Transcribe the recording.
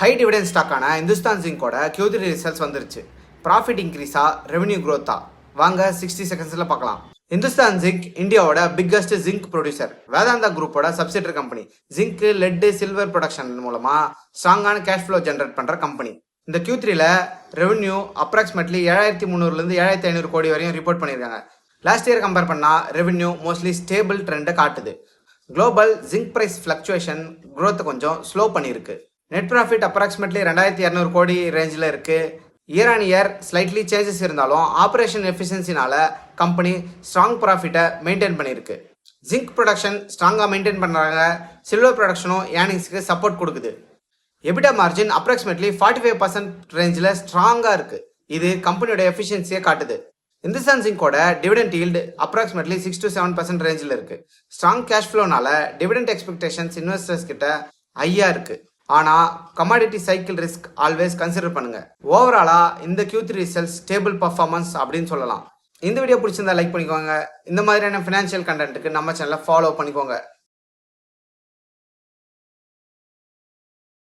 High dividend ஸ்டாக்கான இந்துஸ்தான் ஜிங்கோட Q3 results வந்துருச்சு. ப்ராஃபிட் இன்க்ரீஸா, ரெவன்யூ க்ரோத்தா? வாங்க 60 செகண்ட்ஸில் பார்க்கலாம். இந்துஸ்தான் ஜிங்க் இந்தியாவோட பிக்கஸ்ட் ஜிங்க் ப்ரொடியூசர். வேதாந்தா குரூப்போட subsidiary company. Zinc, lead, silver production மூலமா ஸ்ட்ராங்கான கேஷ் ஃப்ளோ ஜென்ரேட் பண்ற கம்பெனி. இந்த Q3ல ரெவன்யூ அப்ராக்சிமேட்லி 7300 7500 கோடி வரையும் ரிப்போர்ட் பண்ணியிருக்காங்க. லாஸ்ட் இயர் கம்பேர் பண்ணா ரெவன்யூ மோஸ்ட்லி ஸ்டேபிள் ட்ரெண்டை காட்டுது. Global zinc price fluctuation growth கொஞ்சம் ஸ்லோ பண்ணியிருக்கு. நெட் ப்ராஃபிட் அப்ராக்சிமேட்லி 2200 கோடி ரேஞ்சில் இருக்கு. Year on year slightly changes இருந்தாலும் ஆப்ரேஷன் எஃபிஷியன்சினால கம்பெனி ஸ்ட்ராங் ப்ராஃபிட்டை மெயின்டைன் பண்ணியிருக்கு. ஜிங்க் ப்ரொடக்ஷன் ஸ்ட்ராங்காக மெயின்டைன் பண்ணுறாங்க. சில்வர் ப்ரொடக்ஷனும் ஏர்னிங்ஸ்க்கு சப்போர்ட் கொடுக்குது. எபிட்டா மார்ஜின் அப்ராக்சிமேட்லி 45% ரேஞ்சில் ஸ்ட்ராங்காக இருக்குது. இது கம்பெனியோட எஃபிஷியன்சியை காட்டுது. இந்துஸ்தான் ஜிங்கோட டிவிடெண்ட் ஈல்டு அப்ராக்சிமேட்லி 6 to 7% ரேஞ்சில் இருக்குது. ஸ்ட்ராங் கேஷ் ஃப்ளோனால டிவிடெண்ட் எக்ஸ்பெக்டேஷன்ஸ் இன்வெஸ்டர்ஸ் கிட்ட ஹையாக இருக்குது. ஆனால் commodity cycle risk always consider பண்ணுங்க. ஓவராலாக இந்த Q3 ரிசல்ட்ஸ் ஸ்டேபிள் பர்ஃபார்மன்ஸ் அப்படின்னு சொல்லலாம். இந்த வீடியோ பிடிச்சிருந்தா லைக் பண்ணிக்கோங்க. இந்த மாதிரியான ஃபினான்ஷியல் கண்டென்ட்டுக்கு நம்ம சேனலை ஃபாலோ பண்ணிக்கோங்க.